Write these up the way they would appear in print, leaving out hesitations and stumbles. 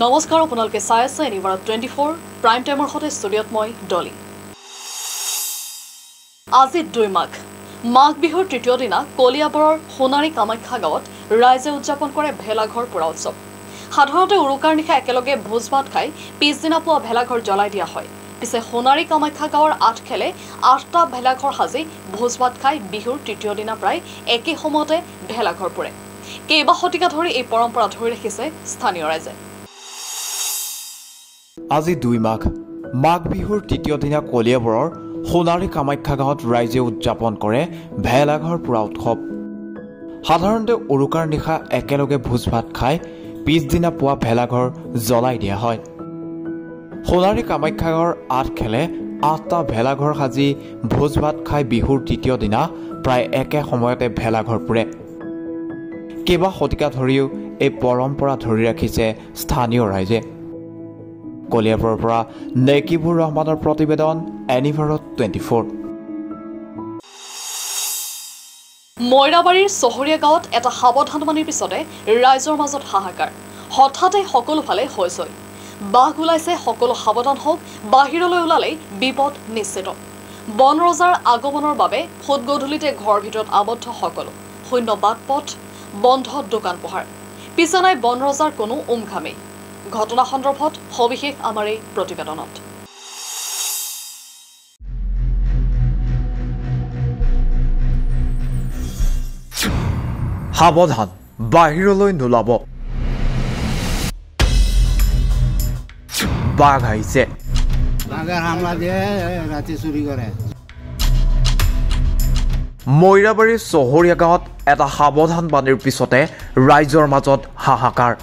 নমস্কাৰ আপোনালোকে চাই আছে এনিভাৰ 24 প্ৰাইম টাইমৰ সৈতে ষ্টুডিঅ'ত মই ডলি। আজি 2 মাঘ বিহুৰ তৃতীয় দিনা কলিয়াবৰৰ সোণাৰী কামাখ্যা গাঁৱত ৰাইজে উদযাপন কৰে ভেলাঘৰ পোৰা উৎসৱ। সাধাৰণতে উৰুকাৰ নিশা একেলগে ভোজ ভাত খাই পিছদিনা পুৱা ভেলাঘৰ জ্বলাই দিয়া হয়। পিছে সোণাৰী কামাখ্যা গাঁৱৰ 8 খেলে 8টা ভেলাঘৰ সাজি ভোজ ভাত খাই বিহুৰ তৃতীয় দিনা প্ৰায় একে সময়তে ভেলাঘৰ পোৰে। কেইবা শতিকা ধৰি এই পৰম্পৰা ধৰি ৰাখিছে স্থানীয় ৰাইজে। আজি 2 মাঘ বিহুৰ তৃতীয় দিনা কলিয়াবৰৰ সোণাৰী কামাখ্যা গাঁৱত ৰাইজে উদযাপন কৰে ভেলাঘৰ পোৰা উৎসৱ। সাধাৰণতে উৰুকাৰ নিশা একেলগে ভোজ ভাত খাই পিছদিনা পুৱা ভেলাঘৰ জ্বলাই দিয়া হয়। সোণাৰী কামাখ্যা গাঁৱৰ 8 খেলে 8টা ভেলাঘৰ সাজি ভোজ ভাত খাই বিহুৰ তৃতীয় দিনা প্ৰায় একে সময়তে ভেলাঘৰ পোৰে। কেইবা শতিকা ধৰিও এই পৰম্পৰা ধৰি ৰাখিছে স্থানীয় ৰাইজে। কলিয়াবৰৰ পৰা নেকিবুৰ ৰহমানৰ প্ৰতিবেদন এনিভাৰ 24। মইৰাবাৰীৰ চহৰীয়া গাঁৱত এটা সাৱধানবাণীৰ পিছতে ৰাইজৰ মাজত হাহাকাৰ। হঠাতে সকলো ফালে হৈছৈ বাঘ ওলাইছে, সকলো সাৱধান হওক, বাহিৰলৈ ওলালেই বিপদ নিশ্চিত। বন ৰজাৰ আগমনৰ বাবে ফুট গধূলিতে ঘৰৰ ভিতৰত আবদ্ধ সকলো, শূন্য বাট পথ, বন্ধ দোকান পোহাৰ, পিছে নাই বন ৰজাৰ কোনো উমঘামেই। ঘটনা সন্দৰ্ভত সবিশেষ আমাৰ এই প্ৰতিবেদনত। সাৱধান, বাহিৰলৈ নোলাব, বাঘ আহিছে। মইৰাবাৰীৰ চহৰীয়া গাঁৱত এটা সাৱধান বাণীৰ পিছতে ৰাইজৰ মাজত হাহাকাৰ।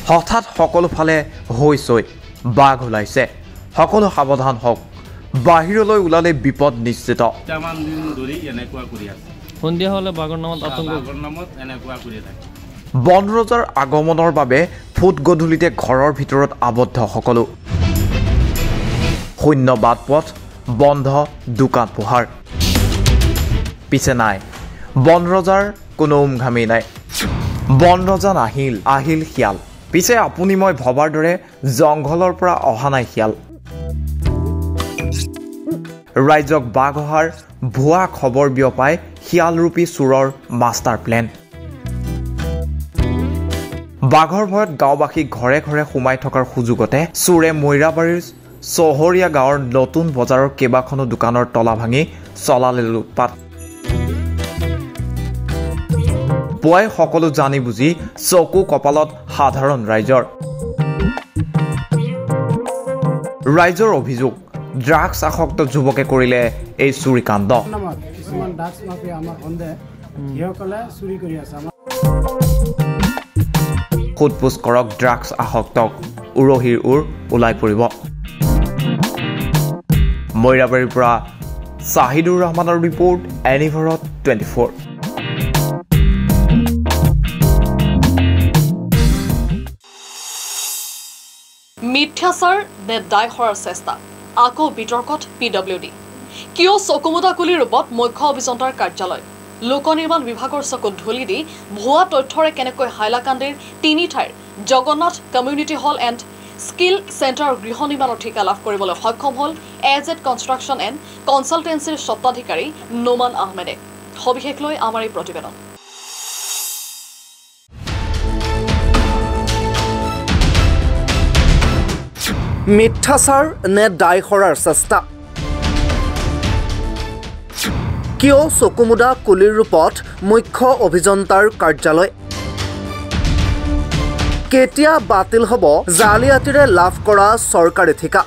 হঠাৎ সকলো ফালে হৈছৈ বাঘ ওলাইছে, সকলো সাৱধান হওক, বাহিৰলৈ ওলালে বিপদ নিশ্চিত। সন্ধিয়া হ'লে বাঘৰ নামত আতংক। বন ৰজাৰ আগমনৰ বাবে ফুট গধূলিতে ঘৰৰ ভিতৰত আবদ্ধ সকলো, শূন্য বাট পথ, বন্ধ দোকান পোহাৰ, পিছে নাই বন ৰজাৰ কোনো উমঘামেই নাই। বন ৰজা আহিল শিয়াল, পিছে আপুনি মই ভবাৰ দৰে জংঘলৰ পৰা অহা নাই শিয়াল। ৰাইজক বাঘ অহাৰ ভুৱা খবৰ বিয়পাই শিয়ালৰূপী চোৰৰ মাষ্টাৰ প্লেন। বাঘৰ ভয়ত গাঁওবাসী ঘৰে ঘৰে সোমাই থকাৰ সুযোগতে চোৰে মইৰাবাৰীৰ চহৰীয়া গাঁৱৰ নতুন বজাৰৰ কেইবাখনো দোকানৰ তলা ভাঙি চলালে লুটপাত। পুৱাই সকলো জানি বুজি চকু কপালত সাধাৰণ ৰাইজৰ অভিযোগ, ড্ৰাগছ আসক্ত যুৱকে কৰিলে এই চুৰি কাণ্ড। সোধপোছ কৰক ড্ৰাগছ আসক্তক, উৰহীৰ ওলাই পৰিব। মইৰাবাৰীৰ পৰা ছাহিদুৰ ৰহমানৰ ৰিপৰ্ট এনিভাৰ 24। মিথ্যাচাৰ নে দায় সৰাৰ চেষ্টা, আকৌ বিতৰ্কত PWD। কিয় চকুমুদা কুলিৰ ৰূপত মুখ্য অভিযন্তাৰ কাৰ্যালয়, লোক নিৰ্মাণ বিভাগৰ চকুত ধূলি দি ভুৱা তথ্যৰে কেনেকৈ হাইলাকান্দিৰ 3 ঠাইৰ Jagannath community hall and skill চেণ্টাৰৰ গৃহ নিৰ্মাণৰ ঠিকা লাভ কৰিবলৈ সক্ষম হ'ল AZ কনষ্ট্ৰাকশ্যন এণ্ড কনচালটেন্সিৰ স্বত্বাধিকাৰী নোমান আহমেদে। সবিশেষ লৈ আমাৰ এই প্ৰতিবেদন। মিথ্যাচাৰ নে দায় সৰাৰ চেষ্টা, কিয় চকুমুদা কুলিৰ ৰূপত মুখ্য অভিযন্তাৰ কাৰ্যালয়, কেতিয়া বাতিল হ'ব জালিয়াতিৰে লাভ কৰা চৰকাৰী ঠিকা।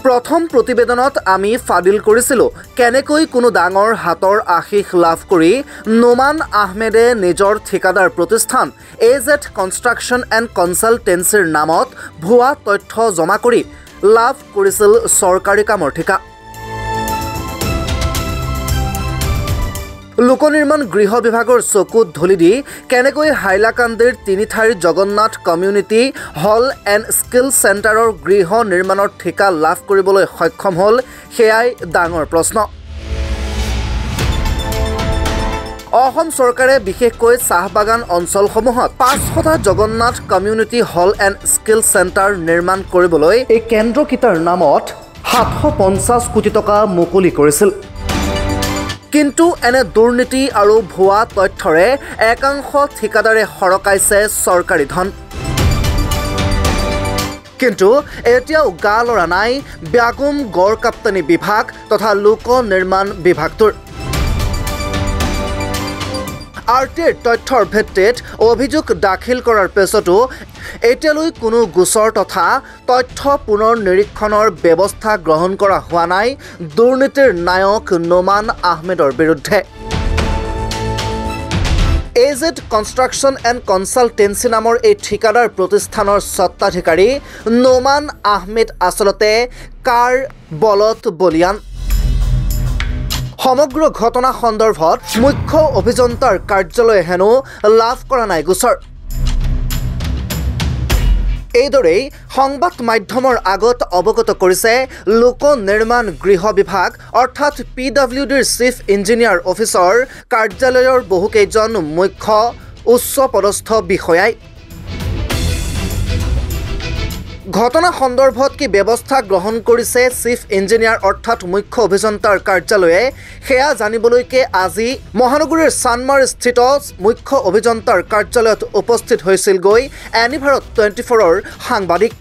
প্ৰথম প্ৰতিবেদনত আমি ফাদিল কৰিছিলোঁ কেনেকৈ কোনো ডাঙৰ হাতৰ আশীষ লাভ কৰি নোমান আহমেদে নিজৰ ঠিকাদাৰ প্ৰতিষ্ঠান AZ কনষ্ট্ৰাকশ্যন এণ্ড কনচালটেন্সিৰ নামত ভুৱা তথ্য জমা কৰি লাভ কৰিছিল চৰকাৰী কামৰ ঠিকা। লোক নিৰ্মাণ গৃহ বিভাগৰ চকুত ধূলি দি কেনেকৈ হাইলাকান্দিৰ 3 ঠাইৰ Jagannath community hall and skill চেণ্টাৰৰ গৃহ নিৰ্মাণৰ ঠিকা লাভ কৰিবলৈ সক্ষম হ'ল, সেয়াই ডাঙৰ প্ৰশ্ন। অসম চৰকাৰে বিশেষকৈ চাহ বাগান অঞ্চলসমূহত 500টা Jagannath community hall and skill centre নিৰ্মাণ কৰিবলৈ এই কেন্দ্ৰকেইটাৰ নামত 750 কোটি টকা মুকলি কৰিছিল। কিন্তু এনে দুৰ্নীতি আৰু ভুৱা তথ্যৰে একাংশ ঠিকাদাৰে সৰকাইছে চৰকাৰী ধন। কিন্তু এতিয়াও গা লৰা নাই ব্যাগুম গড় কাপ্তানি বিভাগ তথা লোক নিৰ্মাণ বিভাগটোৰ। RTIৰ তথ্যৰ ভিত্তিত অভিযোগ দাখিল কৰাৰ পিছতো এতিয়ালৈ কোনো গোচৰ তথা তথ্য পুনৰ নিৰীক্ষণৰ ব্যৱস্থা গ্ৰহণ কৰা হোৱা নাই দুৰ্নীতিৰ নায়ক নোমান আহমেদৰ বিৰুদ্ধে। AZ কনষ্ট্ৰাকশ্যন এণ্ড কনচালটেঞ্চি নামৰ এই ঠিকাদাৰ প্ৰতিষ্ঠানৰ স্বত্বাধিকাৰী নোমান আহমেদ আচলতে কাৰ বলত বলিয়ান। সমগ্ৰ ঘটনা সন্দৰ্ভত মুখ্য অভিযন্তাৰ কাৰ্যালয়ে হেনো লাভ কৰা নাই গোচৰ। এইদৰেই সংবাদ মাধ্যমৰ আগত অৱগত কৰিছে লোক নিৰ্মাণ গৃহ বিভাগ অৰ্থাৎ PWDৰ চিফ ইঞ্জিনিয়াৰ অফিচৰ কাৰ্যালয়ৰ বহুকেইজন মুখ্য উচ্চ পদস্থ বিষয়াই। ঘটনা সন্দৰ্ভত কি ব্যৱস্থা গ্ৰহণ কৰিছে চিফ ইঞ্জিনিয়াৰ অৰ্থাৎ মুখ্য অভিযন্তাৰ কাৰ্যালয়ে সেয়া জানিবলৈকে আজি মহানগৰীৰ চানমাৰীস্থিত মুখ্য অভিযন্তাৰ কাৰ্যালয়ত উপস্থিত হৈছিল গৈ এনিভাৰত 24ৰ সাংবাদিক।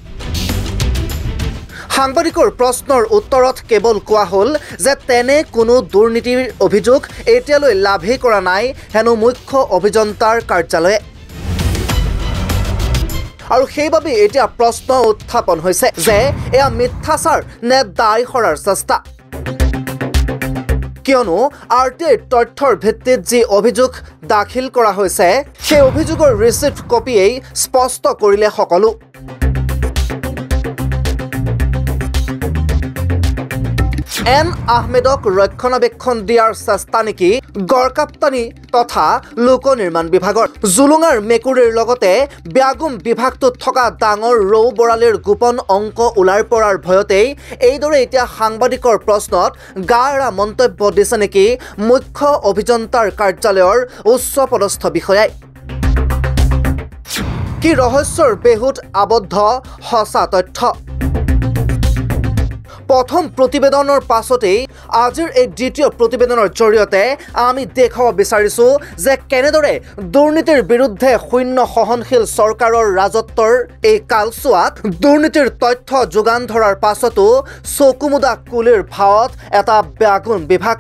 সাংবাদিকৰ প্ৰশ্নৰ উত্তৰত কেৱল কোৱা হ'ল যে তেনে কোনো দুৰ্নীতিৰ অভিযোগ এতিয়ালৈ লাভেই কৰা নাই হেনো মুখ্য অভিযন্তাৰ কাৰ্যালয়ে। আৰু সেইবাবে এতিয়া প্ৰশ্ন উত্থাপন হৈছে যে এয়া মিথ্যাচাৰ নে দায় সৰাৰ চেষ্টা। কিয়নো RTIৰ তথ্যৰ ভিত্তিত যি অভিযোগ দাখিল কৰা হৈছে সেই অভিযোগৰ ৰিচিপ্ট কপিয়েই স্পষ্ট কৰিলে সকলো। এন আহমেদক ৰক্ষণাবেক্ষণ দিয়াৰ চেষ্টা নেকি গড়কাপ্তানি তথা লোক নিৰ্মাণ বিভাগৰ। জুলুঙাৰ মেকুৰীৰ লগতে ব্যাগুম বিভাগটোত থকা ডাঙৰ ৰৌ বৰালিৰ গোপন অংক ওলাই পৰাৰ ভয়তেই এইদৰে এতিয়া সাংবাদিকৰ প্ৰশ্নত গা এৰা মন্তব্য দিছে নেকি মুখ্য অভিযন্তাৰ কাৰ্যালয়ৰ উচ্চ পদস্থ বিষয়াই। কি ৰহস্যৰ বেহুত আবদ্ধ সঁচা তথ্য। প্ৰথম প্ৰতিবেদনৰ পাছতেই আজিৰ এই দ্বিতীয় প্ৰতিবেদনৰ জৰিয়তে আমি দেখাব বিচাৰিছোঁ যে কেনেদৰে দুৰ্নীতিৰ বিৰুদ্ধে শূন্য সহনশীল চৰকাৰৰ ৰাজত্বৰ এই কালচোৱাত দুৰ্নীতিৰ তথ্য যোগান ধৰাৰ পাছতো চকুমুদা কুলিৰ ভাৱত এটা ব্যাগুম বিভাগ।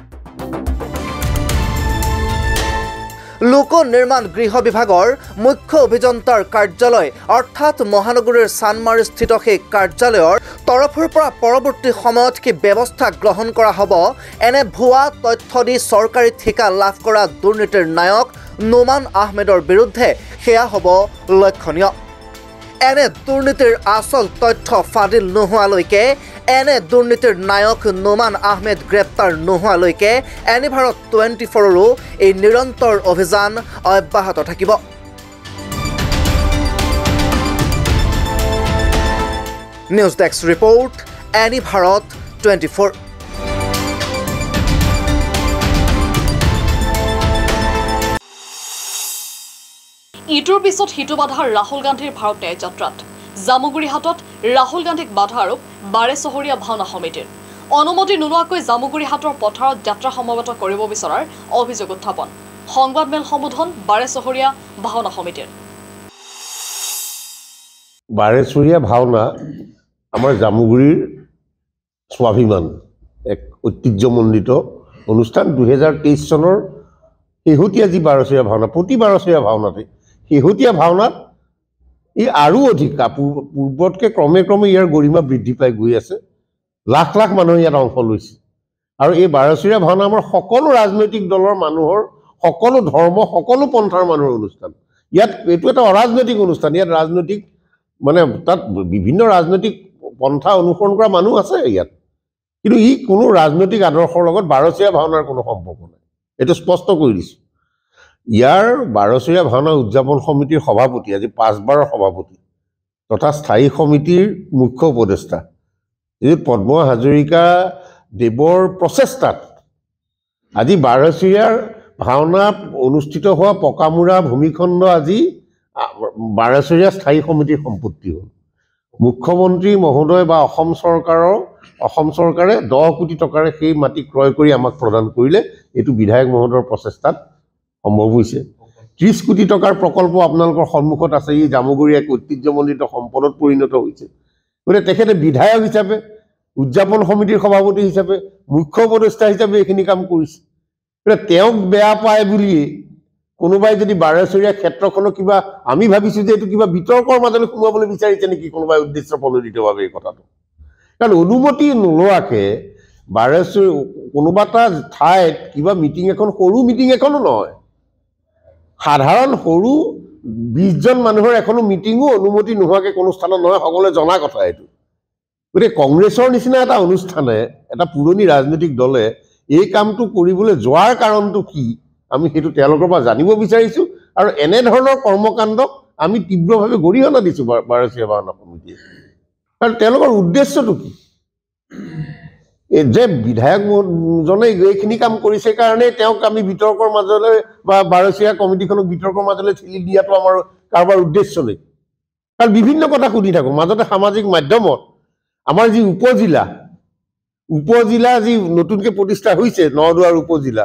লোক নিৰ্মাণ গৃহ বিভাগৰ মুখ্য অভিযন্তাৰ কাৰ্যালয় অৰ্থাৎ মহানগৰীৰ চানমাৰীস্থিত সেই কাৰ্যালয়ৰ তৰফৰ পৰা পৰৱৰ্তী সময়ত কি ব্যৱস্থা গ্ৰহণ কৰা হ'ব এনে ভুৱা তথ্য দি চৰকাৰী ঠিকা লাভ কৰা দুৰ্নীতিৰ নায়ক নোমান আহমেদৰ বিৰুদ্ধে সেয়া হ'ব লক্ষণীয়। এনে দুৰ্নীতিৰ আচল তথ্য ফাদিল নোহোৱালৈকে এনে দুৰ্নীতিৰ নায়ক নোমান আহমেদ গ্ৰেপ্তাৰ নোহোৱালৈকে এনিভাৰত 24ৰো এই নিৰন্তৰ অভিযান অব্যাহত থাকিব। নিউজ ডেস্ক ৰিপৰ্ট এনিভাৰত 24। ইটোৰ পিছত সিটো বাধা ৰাহুল গান্ধীৰ ভাৰত ন্যায় যাত্ৰাত। জামুগুৰিহাটত ৰাহুল গান্ধীক বাধা আৰোপ বাৰে চহৰীয়া ভাওনা সমিতিৰ। অনুমতি নোলোৱাকৈ জামুগুৰিহাটৰ পথাৰত যাত্ৰা সমবেত কৰিব বিচৰাৰ অভিযোগ উত্থাপন। সংবাদমেল সম্বোধন বাৰে চহৰীয়া ভাওনা সমিতিৰ। বাৰে চহৰীয়া ভাওনা আমাৰ জামুগুৰিৰ স্বাভিমান, এক ঐতিহ্যমণ্ডিত অনুষ্ঠান। 2023 চনৰ শেহতীয়া যি বাৰচহীয়া ভাওনা, প্ৰতি বাৰচহীয়া ভাওনাতে শেহতীয়া ভাওনাত ই আৰু অধিক পূৰ্বতকৈ ক্ৰমে ক্ৰমে ইয়াৰ গৰিমা বৃদ্ধি পাই গৈ আছে। লাখ লাখ মানুহে ইয়াত অংশ লৈছে। আৰু এই বাৰচহীয়া ভাওনা আমাৰ সকলো ৰাজনৈতিক দলৰ মানুহৰ, সকলো ধৰ্ম, সকলো পন্থাৰ মানুহৰ অনুষ্ঠান। ইয়াত এইটো এটা অৰাজনৈতিক অনুষ্ঠান। ইয়াত ৰাজনৈতিক মানে তাত বিভিন্ন ৰাজনৈতিক পন্থা অনুসৰণ কৰা মানুহ আছে ইয়াত, কিন্তু ই কোনো ৰাজনৈতিক আদৰ্শৰ লগত বাৰচহীয়া ভাওনাৰ কোনো সম্পৰ্ক নাই, এইটো স্পষ্ট কৰি দিছোঁ। ইয়াৰ বাৰচহীয়া ভাওনা উদযাপন সমিতিৰ সভাপতি, আজি 5 বাৰৰ সভাপতি তথা স্থায়ী সমিতিৰ মুখ্য উপদেষ্টা পদ্ম হাজৰিকা দেৱৰ প্ৰচেষ্টাত আজি বাৰচহীয়াৰ ভাওনা অনুষ্ঠিত হোৱা পকামুৰা ভূমিখণ্ড আজি বাৰেচৰীয়া স্থায়ী সমিতিৰ সম্পত্তি হ'ল মুখ্যমন্ত্ৰী মহোদয় বা অসম চৰকাৰে 10 কোটি টকাৰে সেই মাটি ক্ৰয় কৰি আমাক প্ৰদান কৰিলে এইটো বিধায়ক মহোদয়ৰ প্ৰচেষ্টাত সম্ভৱ হৈছে 30 কোটি টকাৰ প্ৰকল্প আপোনালোকৰ সন্মুখত আছে এই জামুগুৰি এক ঐতিহ্যমণ্ডিত সম্পদত পৰিণত হৈছে গতিকে তেখেতে বিধায়ক হিচাপে উদযাপন সমিতিৰ সভাপতি হিচাপে মুখ্য উপদেষ্টা হিচাপে এইখিনি কাম কৰিছে তেওঁক বেয়া পায় বুলি কোনোবাই যদি বাৰেচৰীয়া ক্ষেত্ৰখনক কিবা আমি ভাবিছো যে এইটো কিবা বিতৰ্কৰ মাজলৈ সোমাবলৈ বিচাৰিছে নেকি কোনোবাই উদ্দেশ্য প্ৰণোদিতভাৱে এই কথাটো কাৰণ অনুমতি নোলোৱাকে বাৰেচৰী কোনোবা এটা ঠাইত কিবা মিটিং এখন সৰু মিটিং এখনো নহয় সাধাৰণ সৰু 20 জন মানুহৰ এখনো মিটিঙো অনুমতি নোহোৱাকে কোনো স্থানত নহয় সকলোৱে জনা কথা এইটো গতিকে কংগ্ৰেছৰ নিচিনা এটা অনুষ্ঠানে এটা পুৰণি ৰাজনৈতিক দলে এই কামটো কৰিবলৈ যোৱাৰ কাৰণটো কি আমি সেইটো তেওঁলোকৰ পৰা জানিব বিচাৰিছো আৰু এনে ধৰণৰ কৰ্মকাণ্ডক আমি তীব্ৰভাৱে গৰিহণা দিছো বাৰেচৰীয়া ভাওনা সমিতিয়ে কাৰণ তেওঁলোকৰ উদ্দেশ্যটো কি যে বিধায়ক জনে এইখিনি কাম কৰিছে কাৰণে তেওঁক আমি বিতৰ্কৰ মাজলৈ বা বাৰেচৰীয়া কমিটিখনক বিতৰ্কৰ মাজলৈ ঠেলি দিয়াটো আমাৰ কাৰোবাৰ উদ্দেশ্য নেই কাৰণ বিভিন্ন কথা শুনি থাকো মাজতে সামাজিক মাধ্যমত আমাৰ যি উপজিলা যি নতুনকৈ প্ৰতিষ্ঠা হৈছে নদুৱাৰ উপজিলা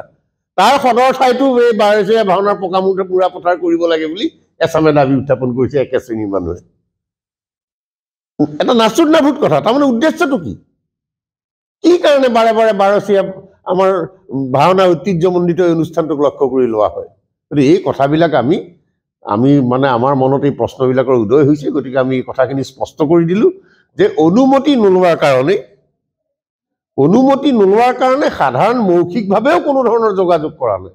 তাৰ সদৰ ঠাইতো এই বাৰেচৰীয়া ভাওনাৰ পকামুৰা পুৰা পথাৰ কৰিব লাগে বুলি এছামে দাবী উত্থাপন কৰিছে একে শ্ৰেণীৰ মানুহে এটা নাচুৰ কথা তাৰমানে উদ্দেশ্যটো কি কাৰণে বাৰে বাৰে বাৰেচৰীয়া আমাৰ ভাওনা ঐতিহ্যমণ্ডিত অনুষ্ঠানটোক লক্ষ্য কৰি লোৱা হয় গতিকে এই কথাবিলাক আমি মানে আমাৰ মনত এই প্ৰশ্নবিলাকৰ উদয় হৈছে গতিকে আমি এই কথাখিনি স্পষ্ট কৰি দিলোঁ যে অনুমতি নোলোৱাৰ কাৰণে সাধাৰণ মৌখিকভাৱেও কোনো ধৰণৰ যোগাযোগ কৰা নাই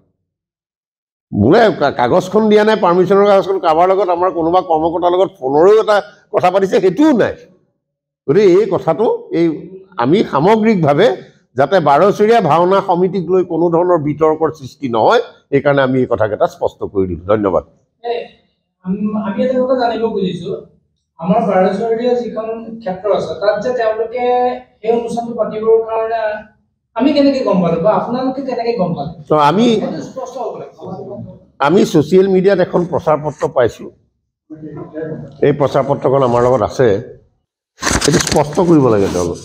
বোলে কাগজখন দিয়া নাই পাৰ্মিশ্যনৰ কাগজখন কাৰোবাৰ লগত আমাৰ কোনোবা কৰ্মকৰ্তাৰ লগত ফোনৰো এটা কথা পাতিছে সেইটোও নাই গতিকে এই কথাটো আমি সামগ্ৰিকভাৱে যাতে বাৰেচৰীয়া ভাওনা সমিতিক লৈ কোনো ধৰণৰ বিতৰ্কৰ সৃষ্টি নহয় এইকাৰণে আমি এই কথাকেইটা স্পষ্ট কৰি দিলোঁ ধন্যবাদ আমি এটা কথা জানিব খুজিছোঁ আমাৰ বাৰেচৰীয়া যিখন ক্ষেত্ৰ আছে তাত যে তেওঁলোকে এই অনুষ্ঠানটো পাতিবৰ কাৰণে আমি কেনেকৈ গম পালোঁ বা আপোনালোকে কেনেকৈ গম পালে তো আমি ছ'চিয়েল মিডিয়াত এখন প্ৰচাৰ পত্ৰ পাইছোঁ এই প্ৰচাৰ পত্ৰখন আমাৰ লগত আছে এইটো স্পষ্ট কৰিব লাগে তেওঁলোক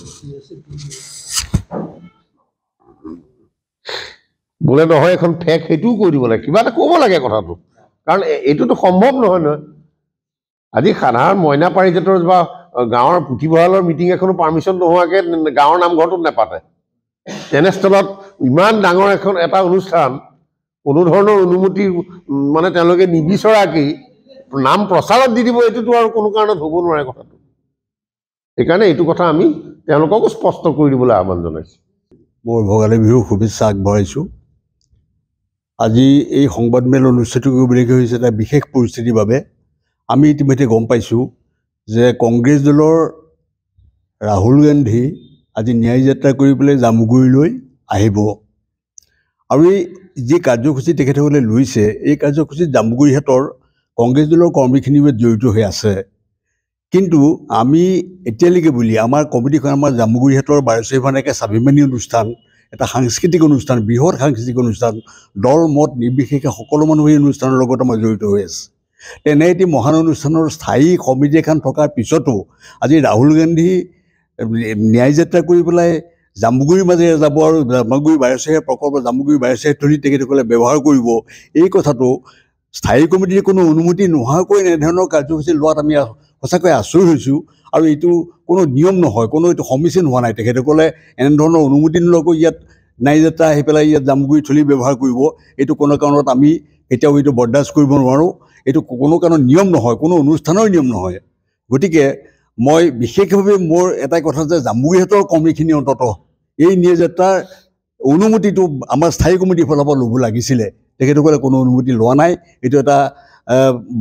বোলে নহয় এখন ফেক সেইটোও কৈ দিব লাগে কিবা এটা ক'ব লাগে কথাটো কাৰণ এইটোতো সম্ভৱ নহয় আজি সাধাৰণ মইনা পাৰিজাতৰ বা গাঁৱৰ পুথিভঁৰালৰ মিটিং এখনো পাৰ্মিশ্যন নোহোৱাকৈ গাঁৱৰ নামঘৰটোত নেপাতে তেনেস্থলত ইমান ডাঙৰ এটা অনুষ্ঠান কোনো ধৰণৰ অনুমতি মানে তেওঁলোকে নিবিচৰাকেই নাম প্ৰচাৰত দি দিব এইটোতো আৰু কোনো কাৰণত হ'ব নোৱাৰে কথাটো সেইকাৰণে এইটো কথা আমি তেওঁলোককো স্পষ্ট কৰি দিবলৈ আহ্বান জনাইছোঁ মোৰ ভোগালী বিহুৰ শুভেচ্ছা আগবঢ়াইছোঁ আজি এই সংবাদমেল অনুষ্ঠিত কৰিবলগীয়া হৈছে এটা বিশেষ পৰিস্থিতিৰ বাবে আমি ইতিমধ্যে গম পাইছোঁ যে কংগ্ৰেছ দলৰ ৰাহুল গান্ধী আজি ন্যায় যাত্ৰা কৰি পেলাই জামুগুৰিলৈ আহিব আৰু এই যি কাৰ্যসূচী তেখেতসকলে লৈছে এই কাৰ্যসূচীত জামুগুৰিহাটৰ কংগ্ৰেছ দলৰ কৰ্মীখিনিও জড়িত হৈ আছে কিন্তু আমি এতিয়ালৈকে বুলি আমাৰ কমিটিখন আমাৰ জামুগুৰিহাটৰ বাৰেচৰীয়া ভাওনা এক স্বাভিমানী অনুষ্ঠান এটা সাংস্কৃতিক অনুষ্ঠান বৃহৎ সাংস্কৃতিক অনুষ্ঠান দল মত নিৰ্বিশেষে সকলো মানুহ এই অনুষ্ঠানৰ লগত আমাৰ জড়িত হৈ আছে তেনে এটি মহান অনুষ্ঠানৰ স্থায়ী সমিতি এখন থকাৰ পিছতো আজি ৰাহুল গান্ধী ন্যায় যাত্ৰা কৰি পেলাই জামুগুৰিৰ মাজেৰে যাব আৰু জামুগুৰি বাৰেচৰীয়া প্ৰকল্প জামুগুৰি বাৰেচৰীয়া থলী তেখেতসকলে ব্যৱহাৰ কৰিব এই কথাটো স্থায়ী কমিটিৰ কোনো অনুমতি নোহোৱাকৈ এনেধৰণৰ কাৰ্যসূচী লোৱাত আমি সঁচাকৈ আচৰিত হৈছোঁ আৰু এইটো কোনো নিয়ম নহয় কোনো এইটো সমীচীন হোৱা নাই তেখেতসকলে এনেধৰণৰ অনুমতি নোলোৱাকৈ ইয়াত ন্যায় যাত্ৰা আহি পেলাই ইয়াত জামুগুৰি থলী ব্যৱহাৰ কৰিব এইটো কোনো কাৰণত আমি কেতিয়াও এইটো বৰদাস্ত কৰিব নোৱাৰোঁ এইটো কোনো কাৰণত নিয়ম নহয় কোনো অনুষ্ঠানৰ নিয়ম নহয় গতিকে মই বিশেষভাৱে মোৰ এটাই কথা যে জামুগুৰিহাটৰ কৰ্মীখিনি অন্ততঃ এই ন্যায় যাত্ৰাৰ অনুমতিটো আমাৰ স্থায়ী কমিটিৰ ফালৰ পৰা ল'ব লাগিছিলে তেখেতসকলে কোনো অনুমতি লোৱা নাই এইটো এটা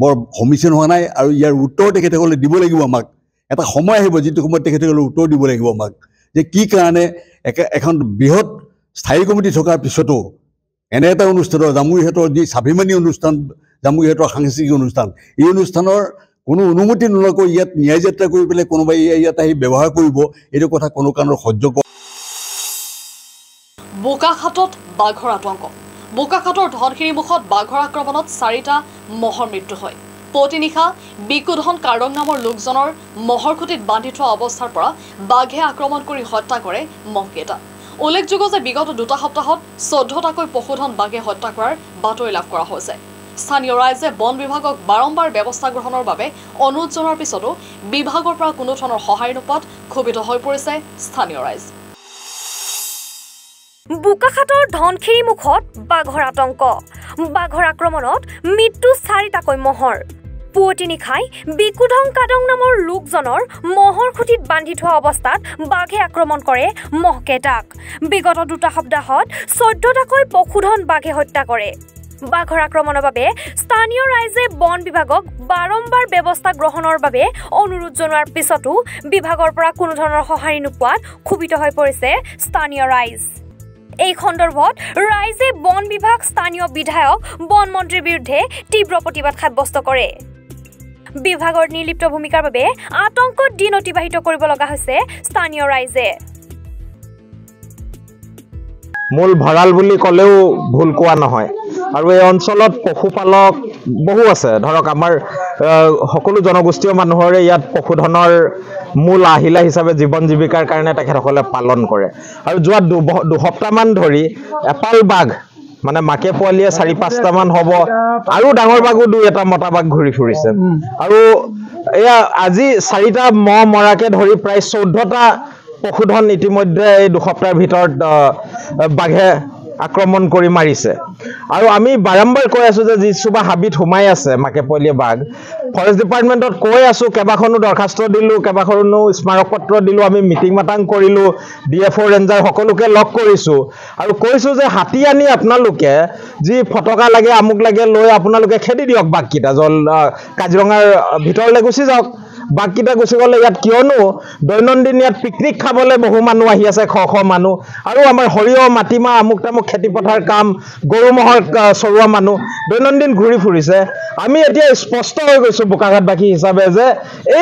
বৰ সমীচীন হোৱা নাই আৰু ইয়াৰ উত্তৰ তেখেতসকলে দিব লাগিব আমাক এটা সময় আহিব যিটো সময়ত তেখেতসকলে উত্তৰ দিব লাগিব আমাক যে কি কাৰণে এখন বৃহৎ স্থায়ী কমিটি থকাৰ পিছতো এনে এটা অনুষ্ঠানৰ জামুগুৰিহাটৰ যি স্বাভিমানী অনুষ্ঠান জামুগুৰিহাটৰ সাংস্কৃতিক অনুষ্ঠান এই অনুষ্ঠানৰ কোনো অনুমতি নোলোৱাকৈ ইয়াত ন্যায় যাত্ৰা কৰি পেলাই কোনোবাই ইয়াত আহি ব্যৱহাৰ কৰিব এইটো কথা কোনো কাৰণত সহ্য বোকাখাটত বাঘৰ আতংক বোকাখাটৰ ধনশিৰি মুখত বাঘৰ আক্ৰমণত 4টা মহৰ মৃত্যু হয় পুৱতি নিশা বিকুধন কাৰং নামৰ লোকজনৰ মহৰ খুঁটিত বান্ধি থোৱা অৱস্থাৰ পৰা বাঘে আক্ৰমণ কৰি হত্যা কৰে মহকেইটা উল্লেখযোগ্য যে বিগত 2 সপ্তাহত 14টাকৈ পশুধন বাঘে হত্যা কৰাৰ বাতৰি লাভ কৰা হৈছে স্থানীয় ৰাইজে বন বিভাগক বাৰম্বাৰ ব্যৱস্থা গ্ৰহণৰ বাবে অনুৰোধ জনোৱাৰ পিছতো বিভাগৰ পৰা কোনো ধৰণৰ সহায় নোপোৱাত ক্ষোভিত হৈ পৰিছে স্থানীয় ৰাইজ বোকাখাটৰ ধনশিৰি মুখত বাঘৰ আতংক বাঘৰ আক্ৰমণত মৃত্যু 4টাকৈ মহৰ পুৱতি নিশাই বিকুধং কাদং নামৰ লোকজনৰ মহৰ খুঁটিত বান্ধি থোৱা অৱস্থাত বাঘে আক্ৰমণ কৰে মহকেইটাক বিগত 2 সপ্তাহত 14টাকৈ পশুধন বাঘে হত্যা কৰে বাঘৰ আক্ৰমণৰ বাবে স্থানীয় ৰাইজে বন বিভাগক বাৰম্বাৰ ব্যৱস্থা গ্ৰহণৰ বাবে অনুৰোধ জনোৱাৰ পিছতো বিভাগৰ পৰা কোনো ধৰণৰ সহায় নোপোৱাত ক্ষোভিত হৈ পৰিছে স্থানীয় ৰাইজ এই সন্দৰ্ভত ৰাইজে বন বিভাগ স্থানীয় বিধায়ক বন মন্ত্ৰীৰ বিৰুদ্ধে তীব্ৰ প্ৰতিবাদ সাব্যস্ত কৰে বিভাগৰ নিৰ্লিপ্ত ভূমিকাৰ বাবে আতংকত দিন অতিবাহিত কৰিব লগা হৈছে স্থানীয় ৰাইজে মূল ভঁৰাল বুলি ক'লেও ভুল কোৱা নহয় আৰু এই অঞ্চলত পশুপালক বহু আছে ধৰক আমাৰ সকলো জনগোষ্ঠীয় মানুহৰে ইয়াত পশুধনৰ মূল আহিলা হিচাপে জীৱন জীৱিকাৰ কাৰণে তেখেতসকলে পালন কৰে আৰু যোৱা 2 সপ্তাহমান ধৰি এপাল বাঘ মানে মাকে পোৱালিয়ে 4-5টা মান হ'ব আৰু ডাঙৰ বাঘো 2-এটা মতা বাঘ ঘূৰি ফুৰিছে আৰু এয়া আজি 4টা মহ মৰাকে ধৰি প্ৰায় 14টা পশুধন ইতিমধ্যে এই 2 সপ্তাহৰ ভিতৰত বাঘে আক্ৰমণ কৰি মাৰিছে আৰু আমি বাৰম্বাৰ কৈ আছো যে যিসুবা হাবিত সোমাই আছে মাকে পোৱালিয়ে বাঘ ফৰেষ্ট ডিপাৰ্টমেণ্টত কৈ আছো কেবাখনো দৰখাস্ত দিলো কেবাখনো স্মাৰক পত্ৰ দিলো আমি মিটিং মাটাং কৰিলো ডিএফও ৰেঞ্জাৰ সকলোকে লগ কৰিছো আৰু কৈছো যে হাতী আনি আপোনালোকে যি ফটকা লাগে আমুক লাগে লৈ আপোনালোকে খেদি দিয়ক বাঘকিটা জল কাজিৰঙাৰ ভিতৰলৈ গুচি যাওক বাঘকিটা গুচি গ'লে ইয়াত কিয়নো দৈনন্দিন ইয়াত পিকনিক খাবলৈ বহু মানুহ আহি আছে খ মানুহ আৰু আমাৰ সৰিয়হ মাটিমাহ আমুক তামুক খেতি পথাৰ কাম গৰু মহৰ চৰুৱা মানুহ দৈনন্দিন ঘূৰি ফুৰিছে আমি এতিয়া স্পষ্ট হৈ গৈছো বোকাঘাটবাসী হিচাপে যে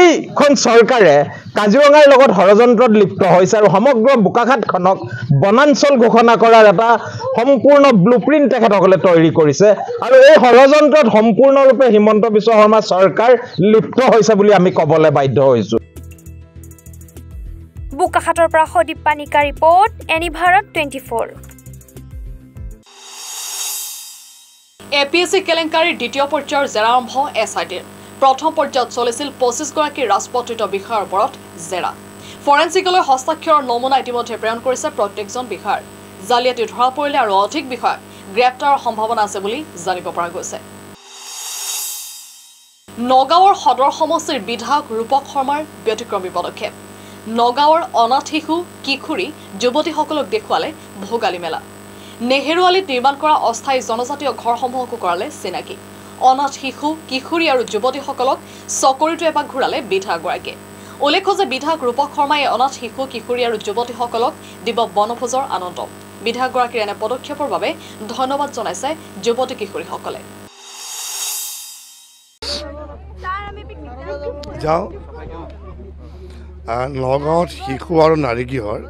এইখন চৰকাৰে কাজিৰঙাৰ লগত ষড়যন্ত্ৰত লিপ্ত হৈছে আৰু সমগ্ৰ বোকাঘাটখনক বনাঞ্চল ঘোষণা কৰাৰ এটা সম্পূৰ্ণ ব্লুপ্ৰিণ্ট তেখেতসকলে তৈয়াৰী কৰিছে আৰু এই ষড়যন্ত্ৰত সম্পূৰ্ণৰূপে হিমন্ত বিশ্ব শৰ্মা চৰকাৰ লিপ্ত হৈছে বুলি আমি ক'বলৈ বাধ্য হৈছো বোকাখাটৰ পৰা সদীপ পানিকা ৰিপৰ্ট এনি ভাৰত 24 এপিএছচি কেলেংকাৰীৰ দ্বিতীয় পৰ্যায়ৰ জেৰা আৰম্ভ এছআইটিৰ প্ৰথম পৰ্যায়ত চলিছিল 25গৰাকী ৰাজপত্ৰিত বিষয়াৰ ওপৰত জেৰা ফৰেন্সিকলৈ হস্তাক্ষৰৰ নমুনা ইতিমধ্যে প্ৰেৰণ কৰিছে প্ৰত্যেকজন বিষয়াৰ জালিয়াতি ধৰা পৰিলে আৰু অধিক বিষয়া গ্ৰেপ্তাৰৰ সম্ভাৱনা আছে বুলি জানিব পৰা গৈছে নগাঁৱৰ সদৰ সমষ্টিৰ বিধায়ক ৰূপক শৰ্মাৰ ব্যতিক্ৰমী পদক্ষেপ নগাঁৱৰ অনাথ শিশু কিশোৰী যুৱতীসকলক দেখুৱালে ভোগালী মেলা নেহেৰুৱালীত নিৰ্মাণ কৰা অস্থায়ী জনজাতীয় ঘৰসমূহকো কৰালে চিনাকি অনাথ শিশু কিশোৰী আৰু যুৱতীসকলক চকৰিটো এপাক ঘূৰালে বিধায়কগৰাকীয়ে উল্লেখ্য যে বিধায়ক ৰূপক শৰ্মাই অনাথ শিশু কিশোৰী আৰু যুৱতীসকলক দিব বনভোজৰ আনন্দ বিধায়কগৰাকীৰ এনে পদক্ষেপৰ বাবে ধন্যবাদ জনাইছে যুৱতী কিশোৰীসকলে যাওঁ নগাঁৱত শিশু আৰু নাৰী গৃহৰ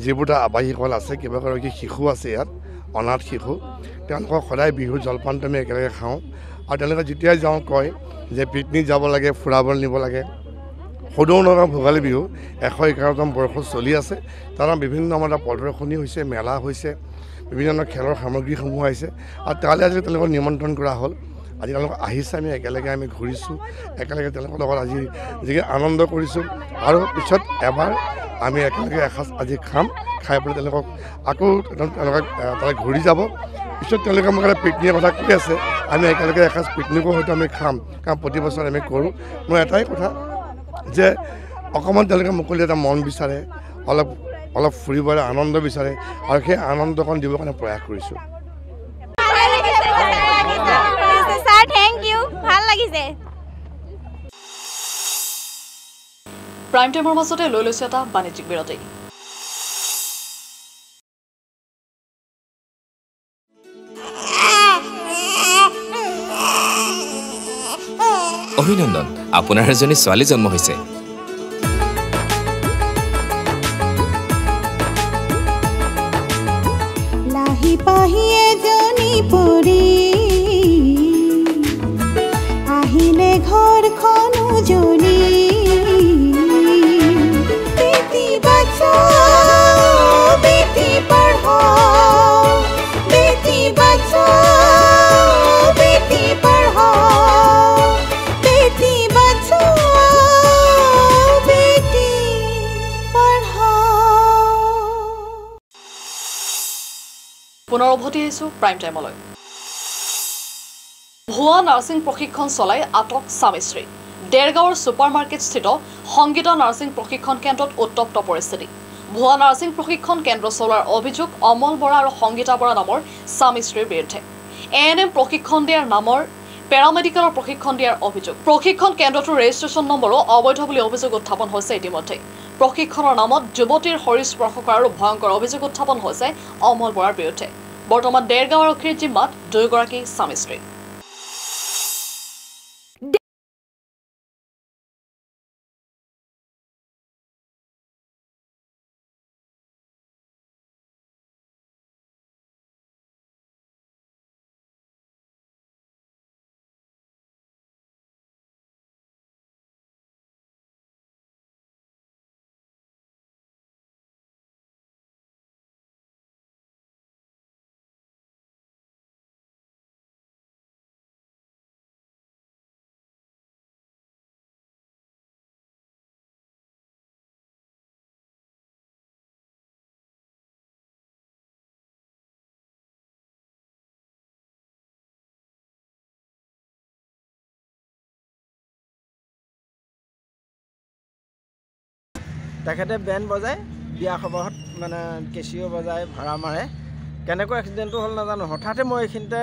যিবোৰ আৱাসীসকল আছে কেইবাগৰাকী শিশু আছে ইয়াত অনাথ শিশু তেওঁলোকক সদায় বিহুৰ জলপানটো আমি একেলগে খাওঁ আৰু তেওঁলোকে যেতিয়াই যাওঁ কয় যে পিকনিক যাব লাগে ফুৰাবলৈ নিব লাগে সদৌ নগাঁও ভোগালী বিহু 111তম বৰ্ষ চলি আছে তাৰ বিভিন্ন আমাৰ প্ৰদৰ্শনী হৈছে মেলা হৈছে বিভিন্ন খেলৰ সামগ্ৰীসমূহ আহিছে আৰু তালৈ আজি তেওঁলোকক নিমন্ত্ৰণ কৰা হ'ল আজি তেওঁলোক আহিছে আমি একেলগে আমি ঘূৰিছোঁ একেলগে তেওঁলোকৰ লগত আজি যিকে আনন্দ কৰিছোঁ আৰু পিছত এবাৰ আমি একেলগে এসাঁজ আজি খাম খাই পেলাই তেওঁলোকক আকৌ তেওঁলোকে তালৈ ঘূৰি যাব পিছত তেওঁলোকে মোক এটা পিকনিকৰ কথা কৈ আছে আমি একেলগে এসাঁজ পিকনিকো হয়তো আমি খাম কাৰণ প্ৰতি বছৰ আমি কৰোঁ মোৰ এটাই কথা যে অকণমান তেওঁলোকে মুকলি এটা মন বিচাৰে অলপ ফুৰিবলৈ আনন্দ বিচাৰে আৰু সেই আনন্দকণ দিবৰ কাৰণে প্ৰয়াস কৰিছোঁ প্ৰাইম টাইমৰ মাজতে লৈ লৈছে এটা বাণিজ্যিক বিৰতি অভিনন্দন আপোনাৰ এজনী ছোৱালী জন্ম হৈছে লাহি পাহি এজনী পৰি আহিলে ঘৰখন উজলি বেটি বচাও বেটি পঢ়াও বেটি বচাও বেটি পঢ়াও বেটি বচাও বেটি পঢ়াও পুনৰ উভতি আহিছোঁ প্ৰাইম টাইমলৈ ভুৱা নাৰ্ছিং প্ৰশিক্ষণ চলাই আটক স্বামী স্ত্ৰী ডেৰগাঁৱৰ ছুপাৰ মাৰ্কেটস্থিত সংগীতা নাৰ্ছিং প্ৰশিক্ষণ কেন্দ্ৰত উত্তপ্ত পৰিস্থিতি ভুৱা নাৰ্ছিং প্ৰশিক্ষণ কেন্দ্ৰ চলোৱাৰ অভিযোগ অমল বৰা আৰু সংগীতা বৰা নামৰ স্বামী স্ত্ৰীৰ বিৰুদ্ধে ANM প্ৰশিক্ষণ দিয়াৰ নামৰ পেৰামেডিকেলৰ প্ৰশিক্ষণ দিয়াৰ অভিযোগ প্ৰশিক্ষণ কেন্দ্ৰটোৰ ৰেজিষ্ট্ৰেশ্যন নম্বৰো অবৈধ বুলি অভিযোগ উত্থাপন হৈছে ইতিমধ্যে প্ৰশিক্ষণৰ নামত যুৱতীৰ শৰীৰ স্পৰ্শ কৰাৰ ভয়ংকৰ অভিযোগ উত্থাপন হৈছে অমল বৰাৰ বিৰুদ্ধে বৰ্তমান ডেৰগাঁও আৰক্ষীৰ জিম্মাত দুয়োগৰাকী স্বামী স্ত্ৰী তেখেতে বেণ্ড বজায় বিয়া সবাহত মানে কেচিও বজায় ভাড়া মাৰে কেনেকৈ এক্সিডেণ্টটো হ'ল নাজানো হঠাতে মই এইখিনিতে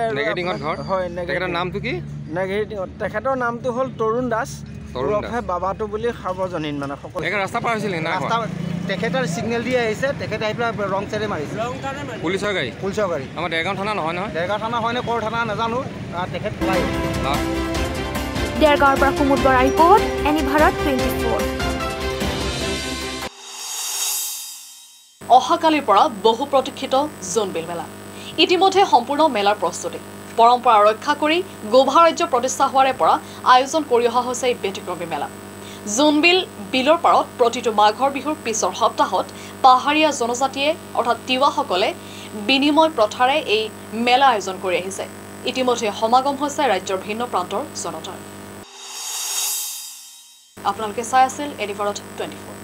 হয় তেখেতৰ নামটো কি নেগেটিঙত তেখেতৰ নামটো হ'ল তৰুণ দাস ওৰফে বাবাটো বুলি সাৰ্বজনীন মানে সকলো ৰাস্তা পাৰ হৈছিল ৰাস্তা তেখেতৰ ছিগনেল দি আহিছে তেখেতে আহি পেলাই ৰং চাইডে মাৰিছে পুলিচৰ গাড়ী আমাৰ ডেৰগাঁও থানা নহয় ডেৰগাঁও থানা হয়নে ক'ৰ থানা নাজানো তেখেত পলাই ডেৰগাঁৱৰ পৰা কুমুদ বৰাৰ ৰিপৰ্ট এনি ভাৰত 24 অহাকালিৰ পৰা বহু প্ৰতীক্ষিত জোনবিল মেলা ইতিমধ্যে সম্পূৰ্ণ মেলাৰ প্ৰস্তুতি পৰম্পৰা ৰক্ষা কৰি গোভা ৰাজ্য প্ৰতিষ্ঠা হোৱাৰে পৰা আয়োজন কৰি অহা হৈছে এই ব্যতিক্ৰমী মেলা জোনবিল বিলৰ পাৰত প্ৰতিটো মাঘৰ বিহুৰ পিছৰ সপ্তাহত পাহাৰীয়া জনজাতিয়ে অৰ্থাৎ তিৱাসকলে বিনিময় প্ৰথাৰে এই মেলা আয়োজন কৰি আহিছে ইতিমধ্যে সমাগম হৈছে ৰাজ্যৰ ভিন্ন প্ৰান্তৰ জনতাৰ আপোনালোকে চাই আছিল এনি ভাৰত 24